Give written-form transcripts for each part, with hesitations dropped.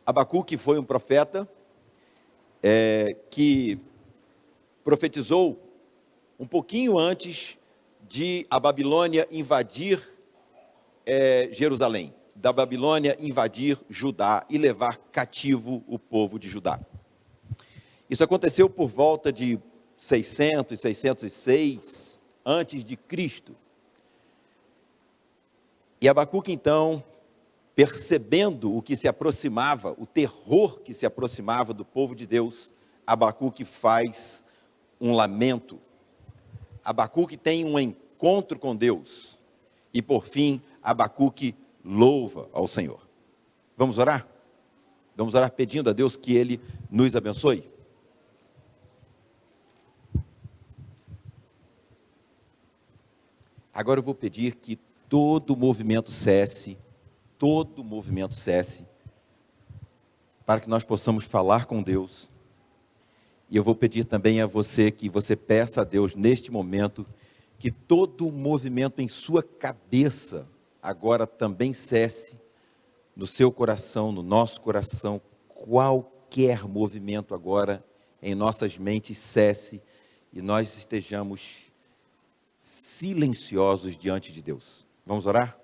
Abacuque foi um profeta que profetizou um pouquinho antes de a Babilônia invadir Jerusalém, da Babilônia invadir Judá e levar cativo o povo de Judá. Isso aconteceu por volta de 600 e 606 antes de Cristo. E Abacuque, então, percebendo o que se aproximava, o terror que se aproximava do povo de Deus, Abacuque faz um lamento. Abacuque tem um encontro com Deus. E, por fim, Abacuque louva ao Senhor. Vamos orar? Vamos orar pedindo a Deus que Ele nos abençoe? Agora eu vou pedir que todo o movimento cesse, para que nós possamos falar com Deus. E eu vou pedir também a você que você peça a Deus neste momento, que todo o movimento em sua cabeça agora também cesse, no seu coração, no nosso coração, qualquer movimento agora em nossas mentes cesse, e nós estejamos silenciosos diante de Deus. Vamos orar?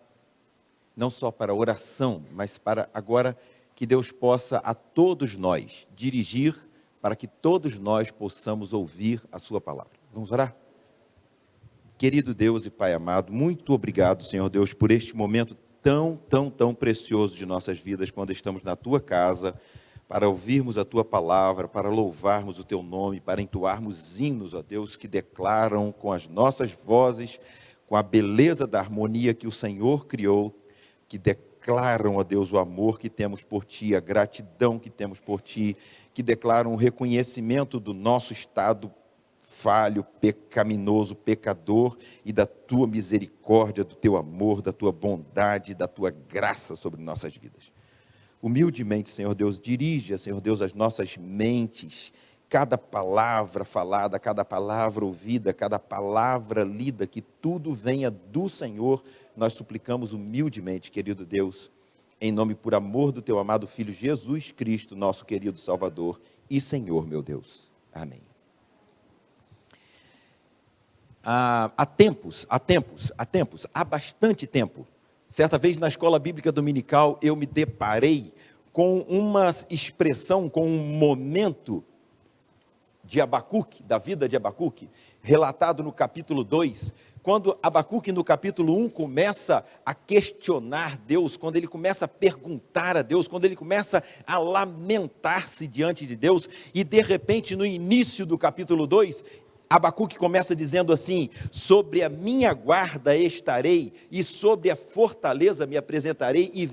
Não só para oração, mas para agora que Deus possa a todos nós dirigir, para que todos nós possamos ouvir a sua palavra. Vamos orar? Querido Deus e Pai amado, muito obrigado, Senhor Deus, por este momento tão precioso de nossas vidas, quando estamos na Tua casa, para ouvirmos a Tua palavra, para louvarmos o Teu nome, para entoarmos hinos, ó Deus, que declaram com as nossas vozes, com a beleza da harmonia que o Senhor criou, que declaram, ó Deus, o amor que temos por Ti, a gratidão que temos por Ti, que declaram o reconhecimento do nosso estado falho, pecaminoso, pecador, e da Tua misericórdia, do Teu amor, da Tua bondade, da Tua graça sobre nossas vidas. Humildemente, Senhor Deus, dirige, Senhor Deus, as nossas mentes, cada palavra falada, cada palavra ouvida, cada palavra lida, que tudo venha do Senhor, nós suplicamos humildemente, querido Deus, em nome por amor do Teu amado Filho Jesus Cristo, nosso querido Salvador e Senhor, meu Deus. Amém. Há bastante tempo, certa vez na escola bíblica dominical, eu me deparei com uma expressão, com um momento de Abacuque, da vida de Abacuque, relatado no capítulo 2, quando Abacuque no capítulo 1 começa a questionar Deus, quando ele começa a perguntar a Deus, quando ele começa a lamentar-se diante de Deus, e de repente no início do capítulo 2, Abacuque começa dizendo assim: sobre a minha guarda estarei, e sobre a fortaleza me apresentarei e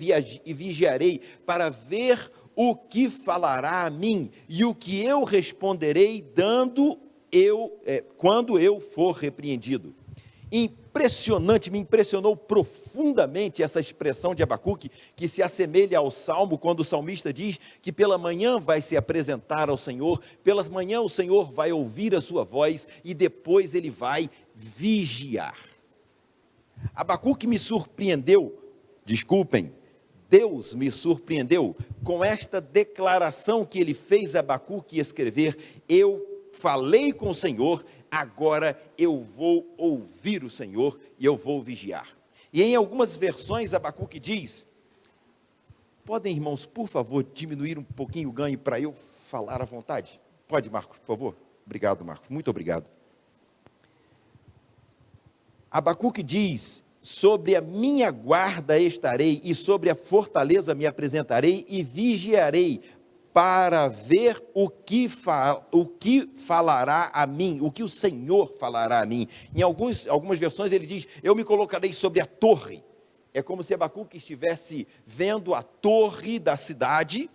vigiarei, para ver o que falará a mim, e o que eu responderei quando eu for repreendido. Impressionante, me impressionou profundamente essa expressão de Abacuque, que se assemelha ao Salmo, quando o salmista diz que pela manhã vai se apresentar ao Senhor, pelas manhã o Senhor vai ouvir a sua voz, e depois ele vai vigiar. Abacuque me surpreendeu, Deus me surpreendeu com esta declaração que ele fez a Abacuque escrever: eu falei com o Senhor, agora eu vou ouvir o Senhor e eu vou vigiar. E em algumas versões Abacuque diz: podem, irmãos, por favor, diminuir um pouquinho o ganho para eu falar à vontade? Pode, Marcos, por favor? Obrigado, Marcos, muito obrigado. Abacuque diz: sobre a minha guarda estarei, e sobre a fortaleza me apresentarei e vigiarei, para ver o que falará a mim, o que o Senhor falará a mim. Em algumas versões ele diz: eu me colocarei sobre a torre. É como se Abacuque estivesse vendo a torre da cidade,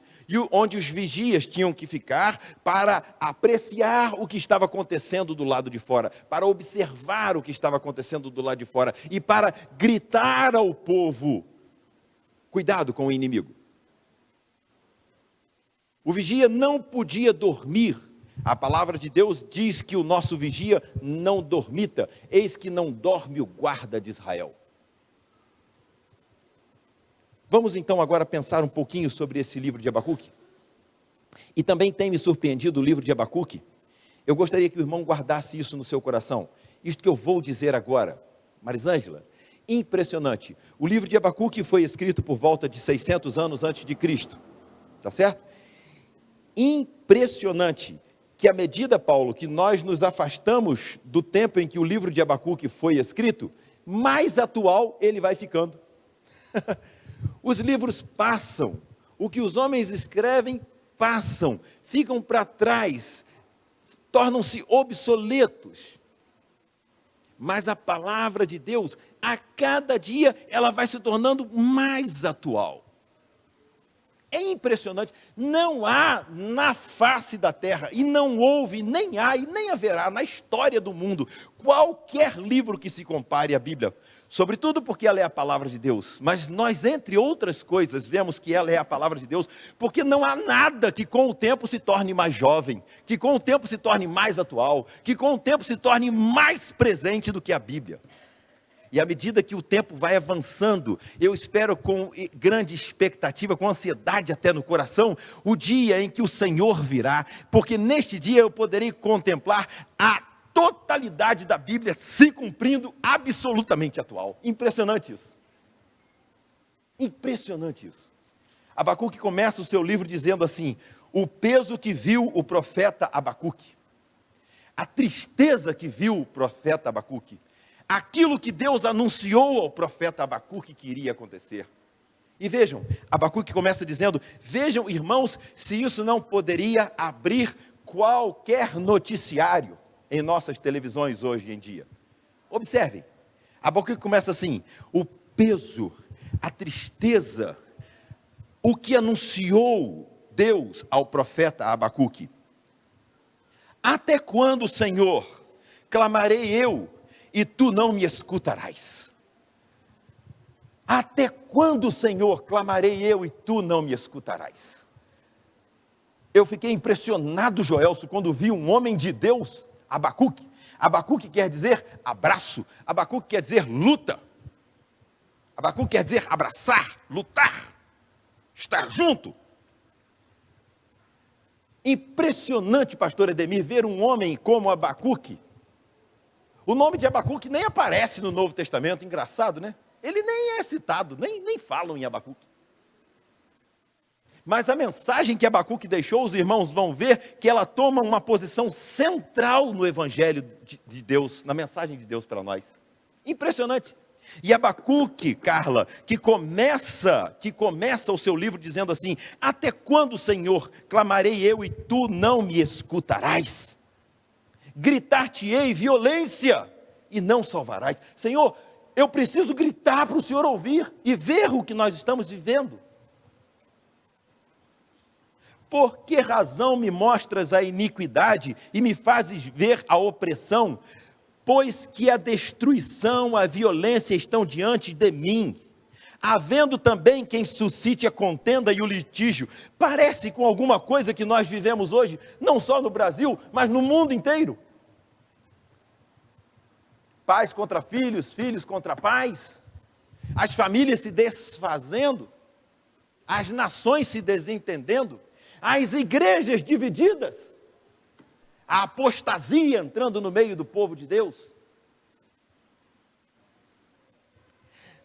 onde os vigias tinham que ficar para apreciar o que estava acontecendo do lado de fora, para observar o que estava acontecendo do lado de fora, e para gritar ao povo: cuidado com o inimigo. O vigia não podia dormir. A palavra de Deus diz que o nosso vigia não dormita. Eis que não dorme o guarda de Israel. Vamos então agora pensar um pouquinho sobre esse livro de Abacuque. E também tem me surpreendido o livro de Abacuque. Eu gostaria que o irmão guardasse isso no seu coração. Isto que eu vou dizer agora, Marisângela, impressionante. O livro de Abacuque foi escrito por volta de 600 anos antes de Cristo, tá certo? Impressionante que à medida, Paulo, que nós nos afastamos do tempo em que o livro de Abacuque foi escrito, mais atual ele vai ficando. Os livros passam, o que os homens escrevem passam, ficam para trás, tornam-se obsoletos. Mas a palavra de Deus, a cada dia, ela vai se tornando mais atual. É impressionante, não há na face da terra, e não houve, nem há, e nem haverá na história do mundo, qualquer livro que se compare à Bíblia, sobretudo porque ela é a palavra de Deus, mas nós, entre outras coisas, vemos que ela é a palavra de Deus, porque não há nada que com o tempo se torne mais jovem, que com o tempo se torne mais atual, que com o tempo se torne mais presente do que a Bíblia. E à medida que o tempo vai avançando, eu espero com grande expectativa, com ansiedade até no coração, o dia em que o Senhor virá, porque neste dia eu poderei contemplar a totalidade da Bíblia se cumprindo absolutamente atual. Impressionante isso. Impressionante isso. Abacuque começa o seu livro dizendo assim: o peso que viu o profeta Abacuque, a tristeza que viu o profeta Abacuque, aquilo que Deus anunciou ao profeta Abacuque que iria acontecer. E vejam, Abacuque começa dizendo: vejam, irmãos, se isso não poderia abrir qualquer noticiário em nossas televisões hoje em dia. Observem, Abacuque começa assim: o peso, a tristeza, o que anunciou Deus ao profeta Abacuque. Até quando, Senhor, clamarei eu, e tu não me escutarás? Até quando, Senhor, clamarei eu e tu não me escutarás? Eu fiquei impressionado, Joelso, quando vi um homem de Deus, Abacuque. Abacuque quer dizer abraço, Abacuque quer dizer luta, Abacuque quer dizer abraçar, lutar, estar junto. Impressionante, pastor Edemir, ver um homem como Abacuque. O nome de Abacuque nem aparece no Novo Testamento, engraçado, né? Ele nem é citado, nem falam em Abacuque. Mas a mensagem que Abacuque deixou, os irmãos vão ver que ela toma uma posição central no Evangelho de Deus, na mensagem de Deus para nós. Impressionante. E Abacuque, Carla, que começa o seu livro dizendo assim: até quando, Senhor, clamarei eu e tu não me escutarás? Gritar-te-ei violência e não salvarás. Senhor, eu preciso gritar para o Senhor ouvir e ver o que nós estamos vivendo. Por que razão me mostras a iniquidade e me fazes ver a opressão? Pois que a destruição, a violência estão diante de mim, havendo também quem suscite a contenda e o litígio. Parece com alguma coisa que nós vivemos hoje, não só no Brasil, mas no mundo inteiro. Pais contra filhos, filhos contra pais, as famílias se desfazendo, as nações se desentendendo, as igrejas divididas, a apostasia entrando no meio do povo de Deus.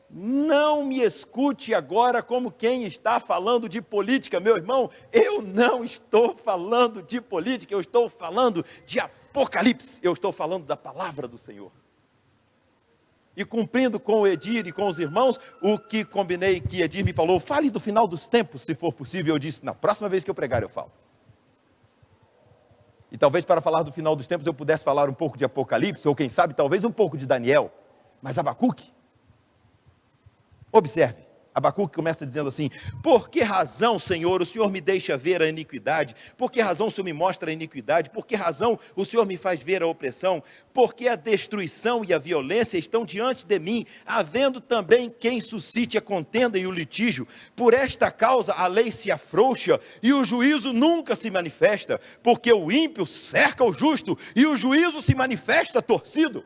Não me escute agora como quem está falando de política, meu irmão, eu não estou falando de política, eu estou falando de Apocalipse, eu estou falando da palavra do Senhor. E cumprindo com o Edir e com os irmãos, o que combinei que Edir me falou: fale do final dos tempos, se for possível. Eu disse: na próxima vez que eu pregar eu falo. E talvez para falar do final dos tempos eu pudesse falar um pouco de Apocalipse, ou quem sabe talvez um pouco de Daniel, mas Abacuque, observe, Abacuque começa dizendo assim: por que razão, Senhor, o Senhor me deixa ver a iniquidade? Por que razão o Senhor me mostra a iniquidade? Por que razão o Senhor me faz ver a opressão? Porque a destruição e a violência estão diante de mim, havendo também quem suscite a contenda e o litígio. Por esta causa a lei se afrouxa e o juízo nunca se manifesta, porque o ímpio cerca o justo e o juízo se manifesta torcido.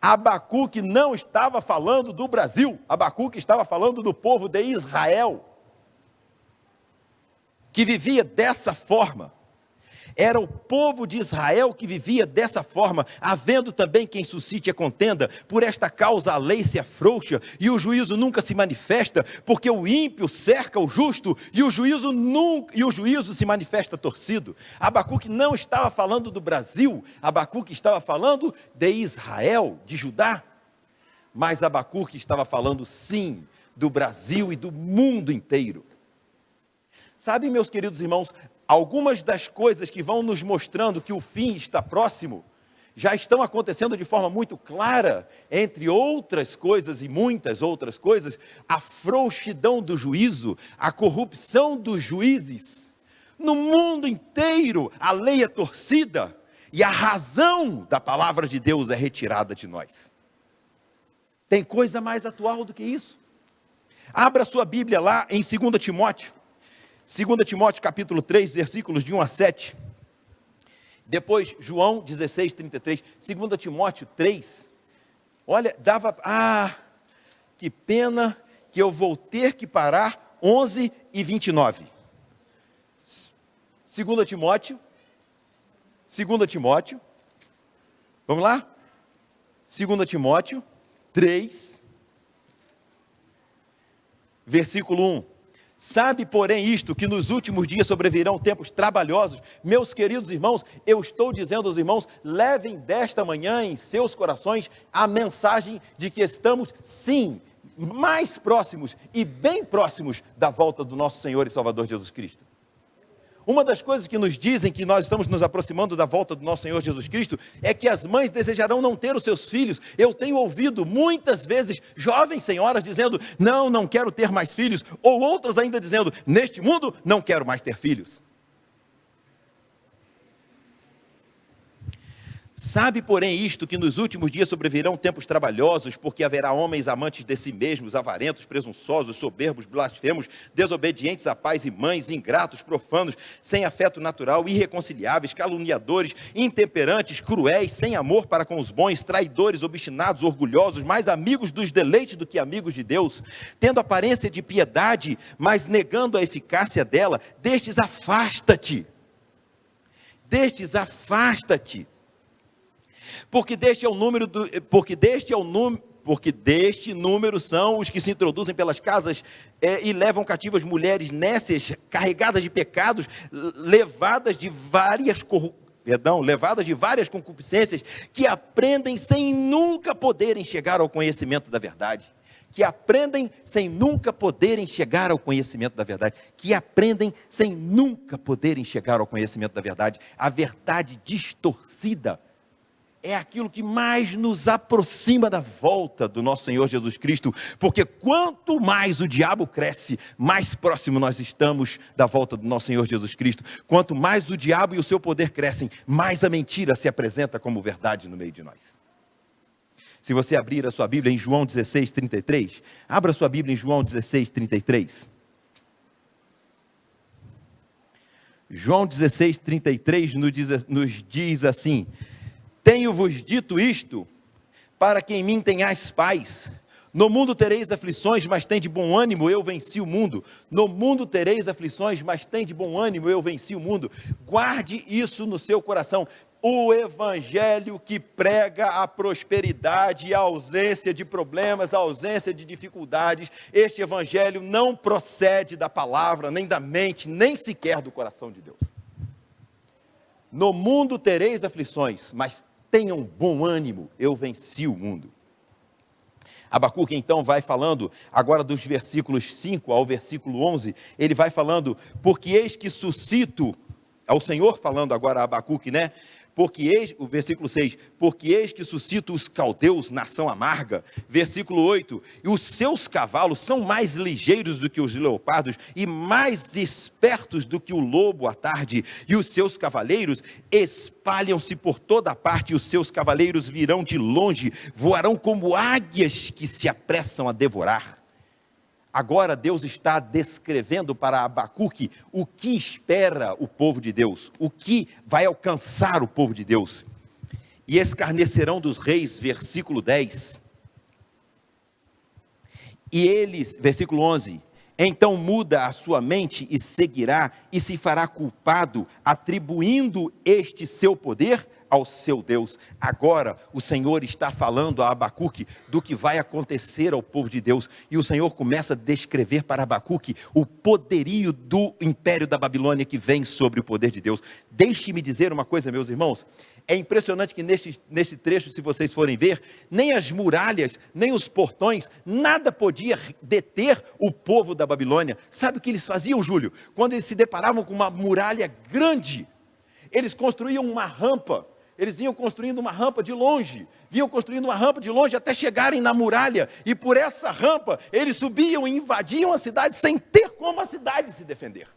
Abacuque não estava falando do Brasil, Abacuque estava falando do povo de Israel, que vivia dessa forma. Era o povo de Israel que vivia dessa forma, havendo também quem suscite a contenda. Por esta causa a lei se afrouxa e o juízo nunca se manifesta, porque o ímpio cerca o justo e o juízo se manifesta torcido. Abacuque não estava falando do Brasil, Abacuque estava falando de Israel, de Judá. Mas Abacuque estava falando sim do Brasil e do mundo inteiro. Sabe, meus queridos irmãos, algumas das coisas que vão nos mostrando que o fim está próximo, já estão acontecendo de forma muito clara, entre outras coisas e muitas outras coisas, a frouxidão do juízo, a corrupção dos juízes. No mundo inteiro, a lei é torcida e a razão da palavra de Deus é retirada de nós. Tem coisa mais atual do que isso? Abra sua Bíblia lá em 2 Timóteo. 2 Timóteo capítulo 3, versículos de 1 a 7. Depois João 16, 33. 2 Timóteo 3. Olha, que pena que eu vou ter que parar 11 e 29. 2 Timóteo. Vamos lá? 2 Timóteo 3, versículo 1. Sabe, porém, isto, que nos últimos dias sobrevirão tempos trabalhosos. Meus queridos irmãos, eu estou dizendo aos irmãos, levem desta manhã em seus corações a mensagem de que estamos, sim, mais próximos e bem próximos da volta do nosso Senhor e Salvador Jesus Cristo. Uma das coisas que nos dizem que nós estamos nos aproximando da volta do nosso Senhor Jesus Cristo é que as mães desejarão não ter os seus filhos. Eu tenho ouvido muitas vezes jovens senhoras dizendo, não quero ter mais filhos, ou outras ainda dizendo, neste mundo não quero mais ter filhos. Sabe, porém, isto, que nos últimos dias sobrevirão tempos trabalhosos, porque haverá homens amantes de si mesmos, avarentos, presunçosos, soberbos, blasfemos, desobedientes a pais e mães, ingratos, profanos, sem afeto natural, irreconciliáveis, caluniadores, intemperantes, cruéis, sem amor para com os bons, traidores, obstinados, orgulhosos, mais amigos dos deleites do que amigos de Deus, tendo aparência de piedade, mas negando a eficácia dela. Destes afasta-te. Porque deste número são os que se introduzem pelas casas e levam cativas mulheres nécias, carregadas de pecados, levadas de várias concupiscências, que aprendem sem nunca poderem chegar ao conhecimento da verdade. A verdade distorcida é aquilo que mais nos aproxima da volta do nosso Senhor Jesus Cristo, porque quanto mais o diabo cresce, mais próximo nós estamos da volta do nosso Senhor Jesus Cristo. Quanto mais o diabo e o seu poder crescem, mais a mentira se apresenta como verdade no meio de nós. Se você abrir a sua Bíblia em João 16, 33, abra a sua Bíblia em João 16, 33. João 16, 33 nos diz assim: tenho-vos dito isto, para que em mim tenhais paz. No mundo tereis aflições, mas tende bom ânimo, eu venci o mundo. No mundo tereis aflições, mas tende bom ânimo, eu venci o mundo. Guarde isso no seu coração. O evangelho que prega a prosperidade, a ausência de problemas, a ausência de dificuldades, este evangelho não procede da palavra, nem da mente, nem sequer do coração de Deus. No mundo tereis aflições, mas tenham bom ânimo, eu venci o mundo. Abacuque então vai falando, agora dos versículos 5 ao versículo 11, ele vai falando, porque eis que suscito, é o Senhor falando agora a Abacuque, né? O versículo 6, porque eis que suscito os caldeus, nação amarga. Versículo 8, e os seus cavalos são mais ligeiros do que os leopardos, e mais espertos do que o lobo à tarde, e os seus cavaleiros espalham-se por toda a parte, e os seus cavaleiros virão de longe, voarão como águias que se apressam a devorar. Agora Deus está descrevendo para Abacuque o que espera o povo de Deus, o que vai alcançar o povo de Deus. e escarnecerão dos reis, versículo 10. E eles, versículo 11, então muda a sua mente e seguirá, e se fará culpado, atribuindo este seu poder ao seu Deus. Agora o Senhor está falando a Abacuque do que vai acontecer ao povo de Deus, e o Senhor começa a descrever para Abacuque o poderio do império da Babilônia que vem sobre o poder de Deus. Deixe-me dizer uma coisa, meus irmãos, é impressionante que neste trecho, se vocês forem ver, nem as muralhas, nem os portões, nada podia deter o povo da Babilônia. Sabe o que eles faziam, Júlio? Quando eles se deparavam com uma muralha grande, eles construíam uma rampa. Eles vinham construindo uma rampa de longe, até chegarem na muralha, e por essa rampa eles subiam e invadiam a cidade sem ter como a cidade se defender.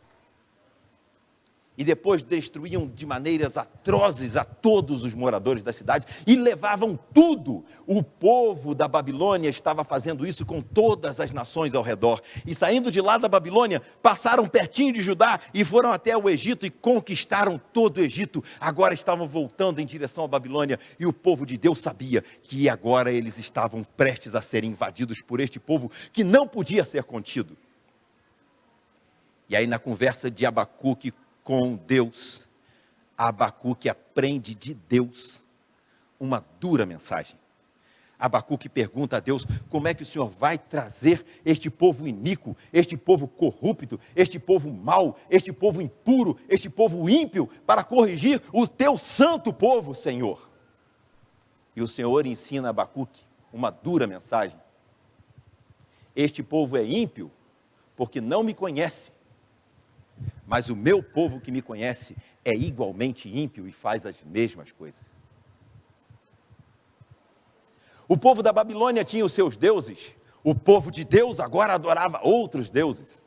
E depois destruíam de maneiras atrozes a todos os moradores da cidade e levavam tudo. O povo da Babilônia estava fazendo isso com todas as nações ao redor. E saindo de lá da Babilônia, passaram pertinho de Judá e foram até o Egito e conquistaram todo o Egito. Agora estavam voltando em direção à Babilônia, e o povo de Deus sabia que agora eles estavam prestes a serem invadidos por este povo que não podia ser contido. E aí, na conversa de Abacuque com Deus, Abacuque aprende de Deus uma dura mensagem. Abacuque pergunta a Deus: como é que o Senhor vai trazer este povo iníquo, este povo corrupto, este povo mau, este povo impuro, este povo ímpio, para corrigir o teu santo povo, Senhor? E o Senhor ensina a Abacuque uma dura mensagem. Este povo é ímpio porque não me conhece. Mas o meu povo que me conhece é igualmente ímpio e faz as mesmas coisas. O povo da Babilônia tinha os seus deuses. O povo de Deus agora adorava outros deuses.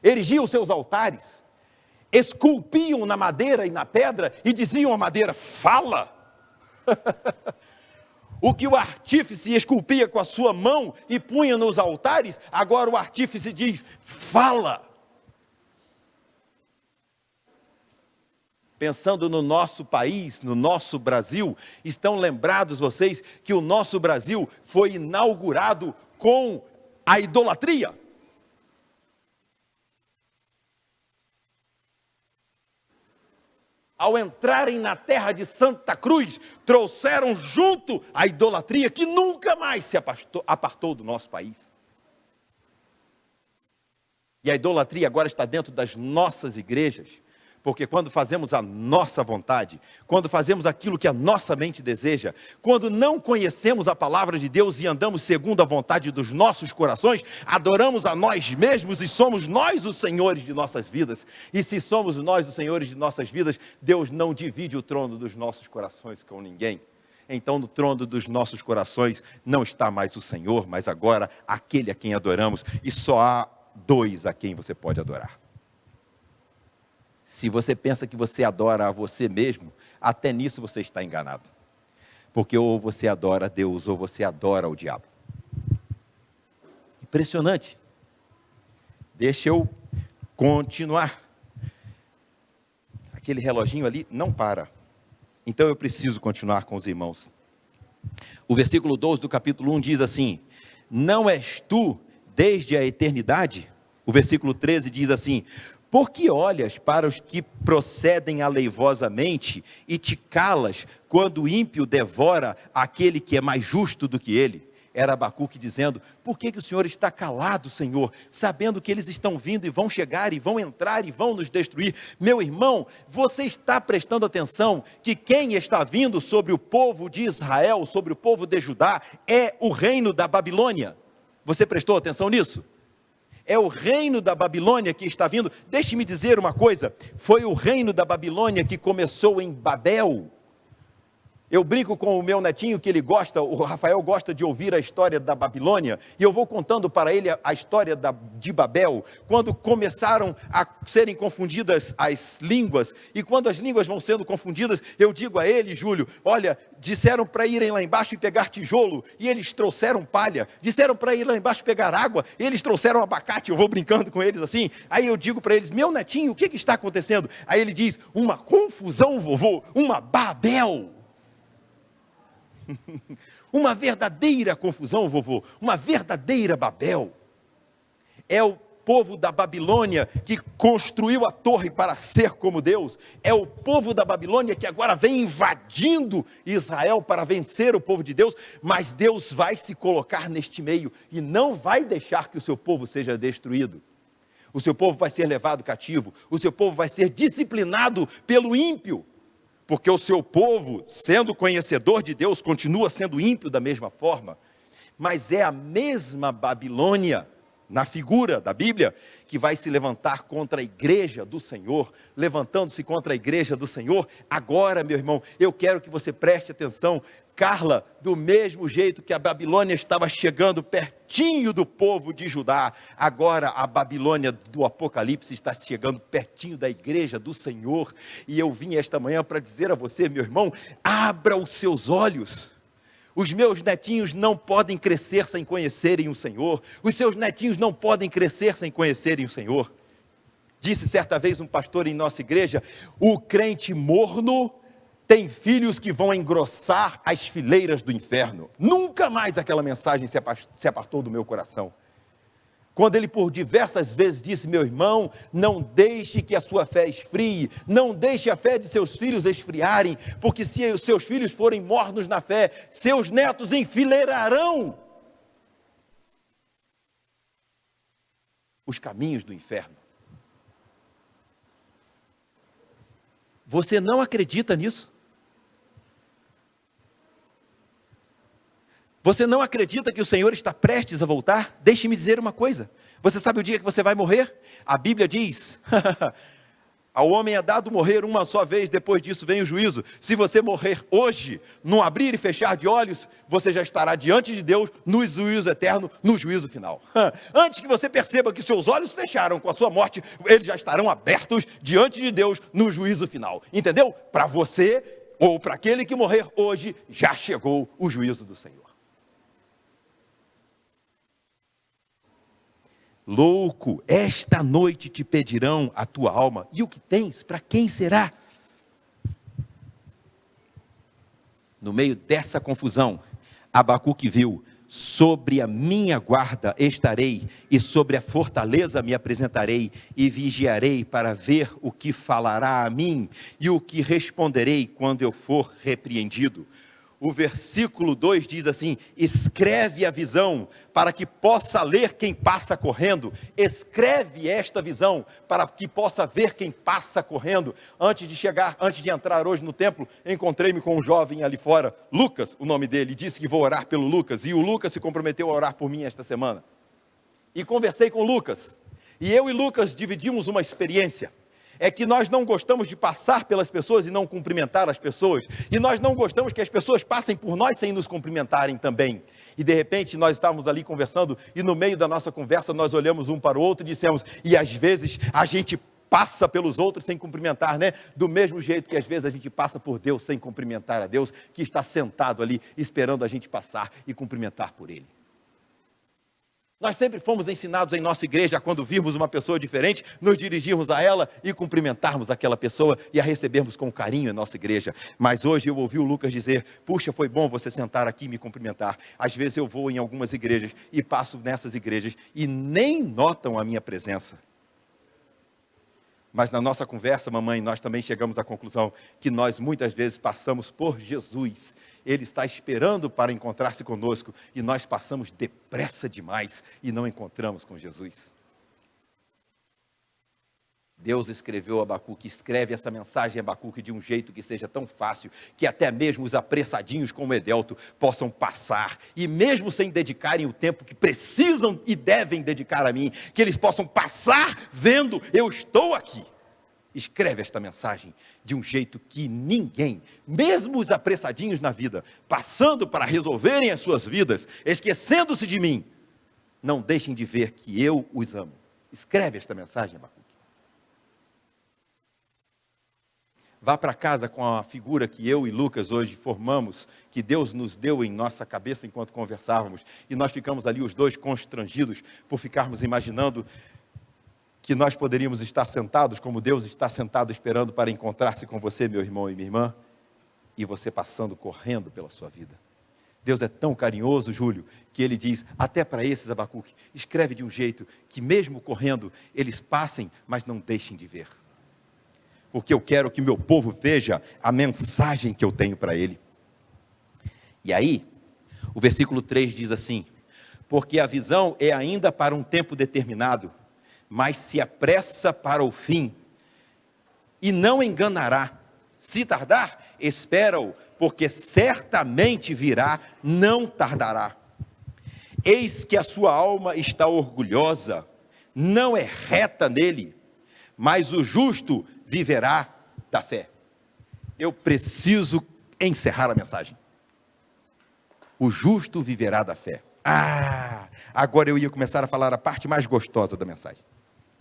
Erigiam os seus altares. Esculpiam na madeira e na pedra e diziam à madeira: fala! O que o artífice esculpia com a sua mão e punha nos altares, agora o artífice diz: fala! Pensando no nosso país, no nosso Brasil, estão lembrados vocês que o nosso Brasil foi inaugurado com a idolatria? Ao entrarem na terra de Santa Cruz, trouxeram junto a idolatria que nunca mais se apartou do nosso país. E a idolatria agora está dentro das nossas igrejas. Porque quando fazemos a nossa vontade, quando fazemos aquilo que a nossa mente deseja, quando não conhecemos a palavra de Deus e andamos segundo a vontade dos nossos corações, adoramos a nós mesmos e somos nós os senhores de nossas vidas. E se somos nós os senhores de nossas vidas, Deus não divide o trono dos nossos corações com ninguém. Então no trono dos nossos corações não está mais o Senhor, mas agora aquele a quem adoramos, e só há dois a quem você pode adorar. Se você pensa que você adora a você mesmo, até nisso você está enganado. Porque ou você adora a Deus, ou você adora o diabo. Impressionante. Deixa eu continuar. Aquele reloginho ali não para. Então eu preciso continuar com os irmãos. O versículo 12 do capítulo 1 diz assim: não és tu desde a eternidade? O versículo 13 diz assim: por que olhas para os que procedem aleivosamente e te calas quando o ímpio devora aquele que é mais justo do que ele? Era Abacuque dizendo: por que o Senhor está calado, Senhor, sabendo que eles estão vindo e vão chegar e vão entrar e vão nos destruir? Meu irmão, você está prestando atenção que quem está vindo sobre o povo de Israel, sobre o povo de Judá, é o reino da Babilônia? Você prestou atenção nisso? É o reino da Babilônia que está vindo. Deixe-me dizer uma coisa: foi o reino da Babilônia que começou em Babel. Eu brinco com o meu netinho que o Rafael gosta de ouvir a história da Babilônia, e eu vou contando para ele a história de Babel, quando começaram a serem confundidas as línguas, e quando as línguas vão sendo confundidas, eu digo a ele: Júlio, olha, disseram para irem lá embaixo e pegar tijolo, e eles trouxeram palha, disseram para ir lá embaixo pegar água, e eles trouxeram abacate. Eu vou brincando com eles assim, aí eu digo para eles: meu netinho, o que está acontecendo? Aí ele diz: uma confusão, vovô, uma Babel. Uma verdadeira confusão, vovô, uma verdadeira Babel. É o povo da Babilônia que construiu a torre para ser como Deus. É o povo da Babilônia que agora vem invadindo Israel para vencer o povo de Deus. Mas Deus vai se colocar neste meio e não vai deixar que o seu povo seja destruído. O seu povo vai ser levado cativo. O seu povo vai ser disciplinado pelo ímpio. Porque o seu povo, sendo conhecedor de Deus, continua sendo ímpio da mesma forma. Mas é a mesma Babilônia, na figura da Bíblia, que vai se levantar contra a igreja do Senhor, levantando-se contra a igreja do Senhor. Agora, meu irmão, eu quero que você preste atenção. Carla, do mesmo jeito que a Babilônia estava chegando pertinho do povo de Judá, agora a Babilônia do Apocalipse está chegando pertinho da igreja do Senhor. E eu vim esta manhã para dizer a você, meu irmão, abra os seus olhos. Os meus netinhos não podem crescer sem conhecerem o Senhor. Os seus netinhos não podem crescer sem conhecerem o Senhor. Disse certa vez um pastor em nossa igreja, o crente morno tem filhos que vão engrossar as fileiras do inferno. Nunca mais aquela mensagem se apartou do meu coração. Quando ele por diversas vezes disse, meu irmão, não deixe que a sua fé esfrie, não deixe a fé de seus filhos esfriarem, porque se os seus filhos forem mornos na fé, seus netos enfileirarão os caminhos do inferno. Você não acredita nisso? Você não acredita que o Senhor está prestes a voltar? Deixe-me dizer uma coisa. Você sabe o dia que você vai morrer? A Bíblia diz, ao homem é dado morrer uma só vez, depois disso vem o juízo. Se você morrer hoje, num abrir e fechar de olhos, você já estará diante de Deus no juízo eterno, no juízo final. Antes que você perceba que seus olhos fecharam com a sua morte, eles já estarão abertos diante de Deus no juízo final. Entendeu? Para você, ou para aquele que morrer hoje, já chegou o juízo do Senhor. Louco, esta noite te pedirão a tua alma. E o que tens? Para quem será? No meio dessa confusão, Abacuque viu, sobre a minha guarda estarei, e sobre a fortaleza me apresentarei, e vigiarei para ver o que falará a mim, e o que responderei quando eu for repreendido. O versículo 2 diz assim, escreve a visão, para que possa ler quem passa correndo. Escreve esta visão, para que possa ver quem passa correndo. Antes de entrar hoje no templo, encontrei-me com um jovem ali fora, Lucas, o nome dele, disse que vou orar pelo Lucas, e o Lucas se comprometeu a orar por mim esta semana. E conversei com o Lucas, e eu e Lucas dividimos uma experiência. É que nós não gostamos de passar pelas pessoas e não cumprimentar as pessoas. E nós não gostamos que as pessoas passem por nós sem nos cumprimentarem também. E de repente nós estávamos ali conversando e no meio da nossa conversa nós olhamos um para o outro e dissemos, e às vezes a gente passa pelos outros sem cumprimentar, né? Do mesmo jeito que às vezes a gente passa por Deus sem cumprimentar a Deus, que está sentado ali esperando a gente passar e cumprimentar por Ele. Nós sempre fomos ensinados em nossa igreja, quando virmos uma pessoa diferente, nos dirigirmos a ela e cumprimentarmos aquela pessoa e a recebermos com carinho em nossa igreja. Mas hoje eu ouvi o Lucas dizer, puxa, foi bom você sentar aqui e me cumprimentar. Às vezes eu vou em algumas igrejas e passo nessas igrejas e nem notam a minha presença. Mas na nossa conversa, mamãe, nós também chegamos à conclusão que nós muitas vezes passamos por Jesus. Ele está esperando para encontrar-se conosco e nós passamos depressa demais e não encontramos com Jesus. Deus escreveu a Abacuque, escreve essa mensagem a Abacuque de um jeito que seja tão fácil, que até mesmo os apressadinhos como Edelto possam passar, e mesmo sem dedicarem o tempo que precisam e devem dedicar a mim, que eles possam passar vendo, eu estou aqui. Escreve esta mensagem de um jeito que ninguém, mesmo os apressadinhos na vida, passando para resolverem as suas vidas, esquecendo-se de mim, não deixem de ver que eu os amo. Escreve esta mensagem, Abacuque. Vá para casa com a figura que eu e Lucas hoje formamos, que Deus nos deu em nossa cabeça enquanto conversávamos, e nós ficamos ali os dois constrangidos por ficarmos imaginando que nós poderíamos estar sentados como Deus está sentado esperando para encontrar-se com você, meu irmão e minha irmã, e você passando correndo pela sua vida. Deus é tão carinhoso, Júlio, que ele diz, até para esses, Abacuque, escreve de um jeito que mesmo correndo, eles passem, mas não deixem de ver. Porque eu quero que meu povo veja a mensagem que eu tenho para ele. E aí, o versículo 3 diz assim, porque a visão é ainda para um tempo determinado, mas se apressa para o fim, e não enganará. Se tardar, espera-o, porque certamente virá, não tardará. Eis que a sua alma está orgulhosa, não é reta nele, mas o justo viverá da fé. Eu preciso encerrar a mensagem. O justo viverá da fé. Agora eu ia começar a falar a parte mais gostosa da mensagem.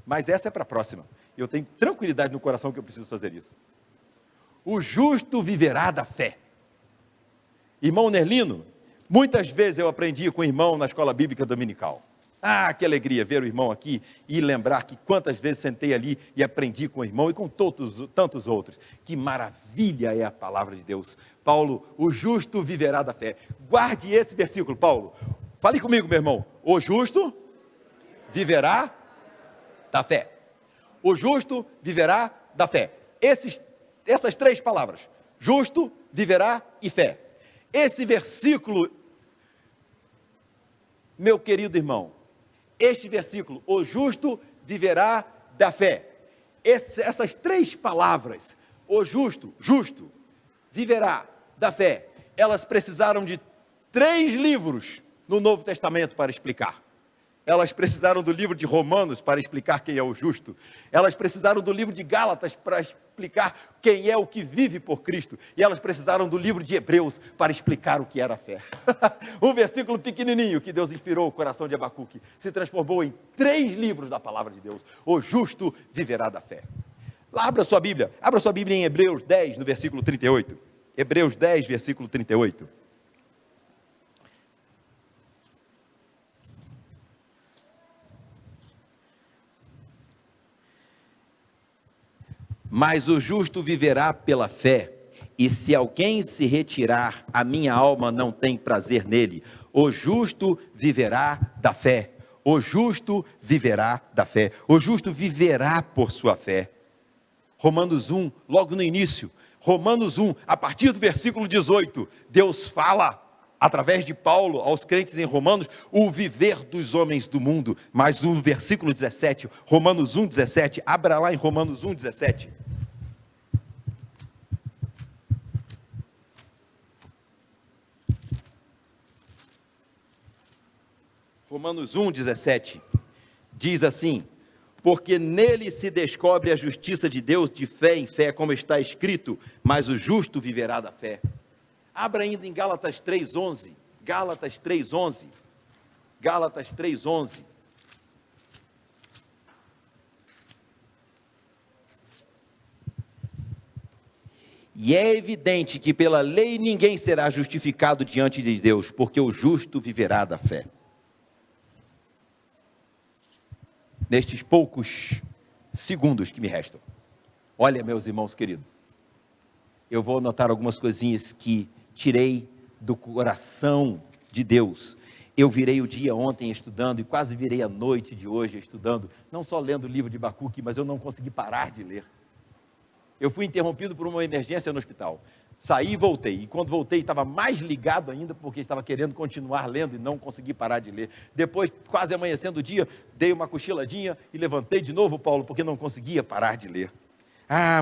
Mas essa é para a próxima. Eu tenho tranquilidade no coração que eu preciso fazer isso. O justo viverá da fé. Irmão Nerlino, muitas vezes eu aprendi com o irmão na escola bíblica dominical. Que alegria ver o irmão aqui e lembrar que quantas vezes sentei ali e aprendi com o irmão e com tantos outros. Que maravilha é a palavra de Deus. Paulo, o justo viverá da fé. Guarde esse versículo, Paulo. Fale comigo, meu irmão. O justo viverá da fé. O justo viverá da fé. Essas três palavras, justo, viverá e fé. Esse versículo, meu querido irmão, este versículo, o justo viverá da fé. Essas três palavras, o justo, viverá da fé, elas precisaram de 3 livros no Novo Testamento para explicar. Elas precisaram do livro de Romanos para explicar quem é o justo. Elas precisaram do livro de Gálatas para explicar quem é o que vive por Cristo. E elas precisaram do livro de Hebreus para explicar o que era a fé. Um versículo pequenininho que Deus inspirou o coração de Abacuque se transformou em 3 livros da palavra de Deus. O justo viverá da fé. Abra sua Bíblia em Hebreus 10, no versículo 38. Hebreus 10, versículo 38. Mas o justo viverá pela fé, e se alguém se retirar, a minha alma não tem prazer nele. O justo viverá da fé. O justo viverá da fé. O justo viverá por sua fé. Romanos 1, logo no início. Romanos 1, a partir do versículo 18, Deus fala, através de Paulo, aos crentes em Romanos, o viver dos homens do mundo. Mas o versículo 17, Romanos 1, 17, abra lá em Romanos 1, 17. Romanos 1, 17, diz assim, porque nele se descobre a justiça de Deus de fé em fé, como está escrito, mas o justo viverá da fé. Abra ainda em Gálatas 3:11, Gálatas 3:11, Gálatas 3:11. E é evidente que pela lei ninguém será justificado diante de Deus, porque o justo viverá da fé. Nestes poucos segundos que me restam, olha, meus irmãos queridos, eu vou anotar algumas coisinhas que tirei do coração de Deus. Eu virei o dia ontem estudando e quase virei a noite de hoje estudando, não só lendo o livro de Abacuque, mas eu não consegui parar de ler. Eu fui interrompido por uma emergência no hospital. Saí e voltei. E quando voltei, estava mais ligado ainda, porque estava querendo continuar lendo e não consegui parar de ler. Depois, quase amanhecendo o dia, dei uma cochiladinha e levantei de novo, Paulo, porque não conseguia parar de ler.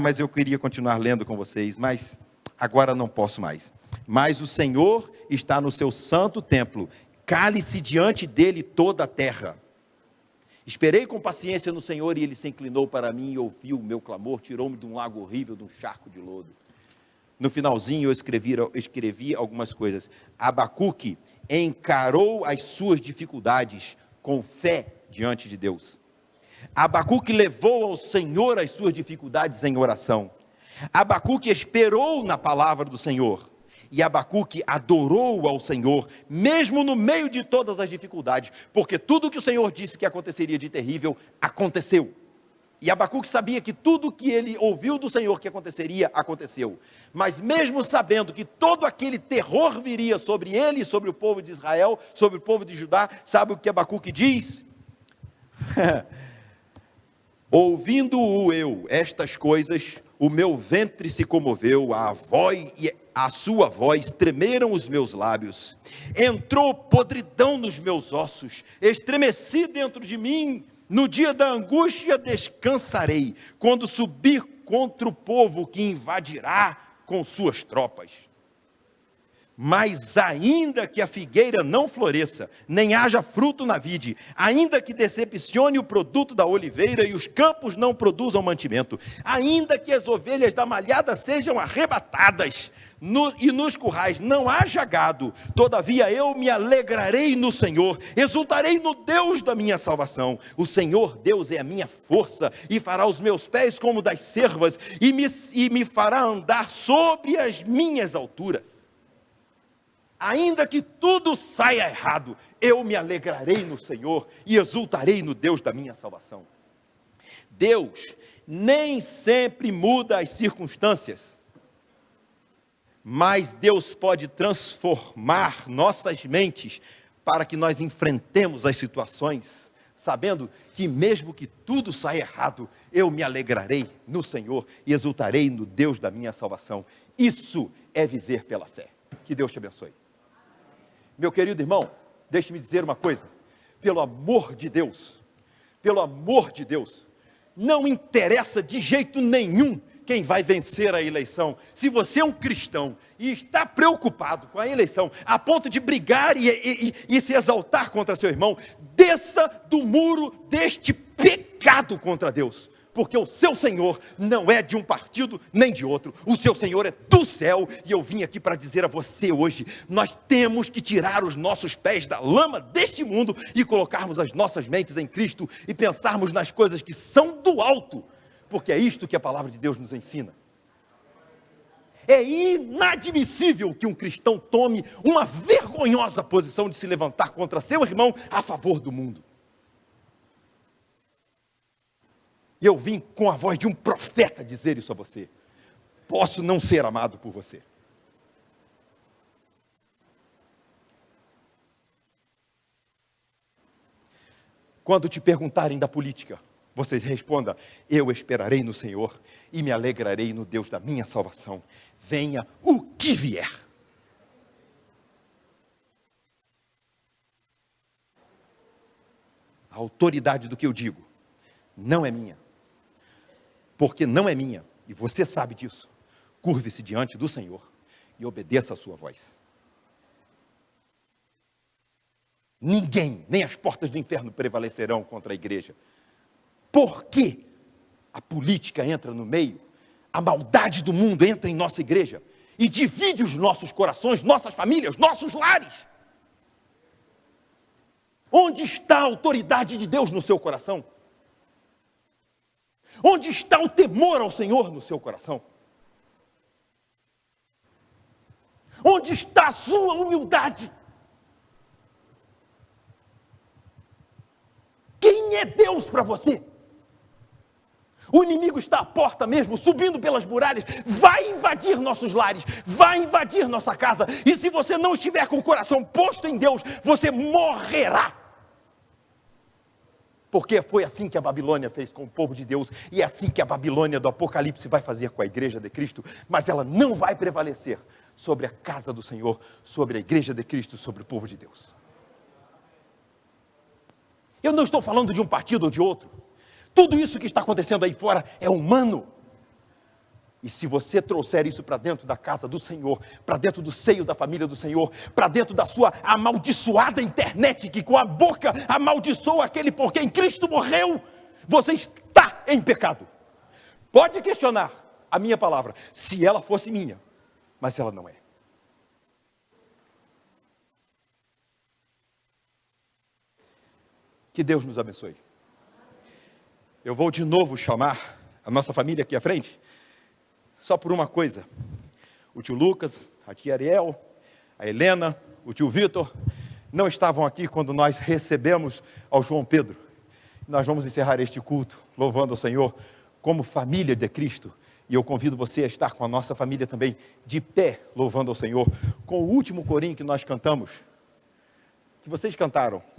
Mas eu queria continuar lendo com vocês, mas agora não posso mais. Mas o Senhor está no seu santo templo, cale-se diante dele toda a terra. Esperei com paciência no Senhor e ele se inclinou para mim e ouviu o meu clamor, tirou-me de um lago horrível, de um charco de lodo. No finalzinho eu escrevi algumas coisas. Abacuque encarou as suas dificuldades com fé diante de Deus. Abacuque levou ao Senhor as suas dificuldades em oração. Abacuque esperou na palavra do Senhor. E Abacuque adorou ao Senhor, mesmo no meio de todas as dificuldades, porque tudo que o Senhor disse que aconteceria de terrível, aconteceu. E Abacuque sabia que tudo que ele ouviu do Senhor que aconteceria, aconteceu. Mas mesmo sabendo que todo aquele terror viria sobre ele, sobre o povo de Israel, sobre o povo de Judá, sabe o que Abacuque diz? Ouvindo-o eu estas coisas, o meu ventre se comoveu, a sua voz tremeram os meus lábios, entrou podridão nos meus ossos, estremeci dentro de mim. No dia da angústia descansarei, quando subir contra o povo que invadirá com suas tropas. Mas ainda que a figueira não floresça, nem haja fruto na vide, ainda que decepcione o produto da oliveira e os campos não produzam mantimento, ainda que as ovelhas da malhada sejam arrebatadas e nos currais não haja gado, todavia eu me alegrarei no Senhor, exultarei no Deus da minha salvação. O Senhor Deus é a minha força e fará os meus pés como das cervas e me fará andar sobre as minhas alturas. Ainda que tudo saia errado, eu me alegrarei no Senhor e exultarei no Deus da minha salvação. Deus nem sempre muda as circunstâncias, mas Deus pode transformar nossas mentes para que nós enfrentemos as situações, sabendo que mesmo que tudo saia errado, eu me alegrarei no Senhor e exultarei no Deus da minha salvação. Isso é viver pela fé. Que Deus te abençoe. Meu querido irmão, deixe-me dizer uma coisa, pelo amor de Deus, não interessa de jeito nenhum quem vai vencer a eleição. Se você é um cristão e está preocupado com a eleição, a ponto de brigar e se exaltar contra seu irmão, desça do muro deste pecado contra Deus. Porque o seu Senhor não é de um partido nem de outro, o seu Senhor é do céu, e eu vim aqui para dizer a você hoje, nós temos que tirar os nossos pés da lama deste mundo, e colocarmos as nossas mentes em Cristo, e pensarmos nas coisas que são do alto, porque é isto que a palavra de Deus nos ensina. É inadmissível que um cristão tome uma vergonhosa posição de se levantar contra seu irmão a favor do mundo. E eu vim com a voz de um profeta dizer isso a você. Posso não ser amado por você. Quando te perguntarem da política, você responda: eu esperarei no Senhor e me alegrarei no Deus da minha salvação. Venha o que vier. A autoridade do que eu digo não é minha. Porque não é minha, e você sabe disso. Curve-se diante do Senhor e obedeça a sua voz. Ninguém, nem as portas do inferno prevalecerão contra a igreja. Porque a política entra no meio, a maldade do mundo entra em nossa igreja e divide os nossos corações, nossas famílias, nossos lares. Onde está a autoridade de Deus no seu coração? Onde está o temor ao Senhor no seu coração? Onde está a sua humildade? Quem é Deus para você? O inimigo está à porta mesmo, subindo pelas muralhas, vai invadir nossos lares, vai invadir nossa casa, e se você não estiver com o coração posto em Deus, você morrerá. Porque foi assim que a Babilônia fez com o povo de Deus, e é assim que a Babilônia do Apocalipse vai fazer com a igreja de Cristo, mas ela não vai prevalecer sobre a casa do Senhor, sobre a igreja de Cristo, sobre o povo de Deus. Eu não estou falando de um partido ou de outro, tudo isso que está acontecendo aí fora é humano. E se você trouxer isso para dentro da casa do Senhor, para dentro do seio da família do Senhor, para dentro da sua amaldiçoada internet, que com a boca amaldiçoa aquele por quem Cristo morreu, você está em pecado. Pode questionar a minha palavra, se ela fosse minha, mas ela não é. Que Deus nos abençoe. Eu vou de novo chamar a nossa família aqui à frente, só por uma coisa. O tio Lucas, a tia Ariel, a Helena, o tio Vitor, não estavam aqui quando nós recebemos ao João Pedro. Nós vamos encerrar este culto louvando ao Senhor como família de Cristo. E eu convido você a estar com a nossa família também de pé, louvando ao Senhor, com o último corinho que nós cantamos, que vocês cantaram.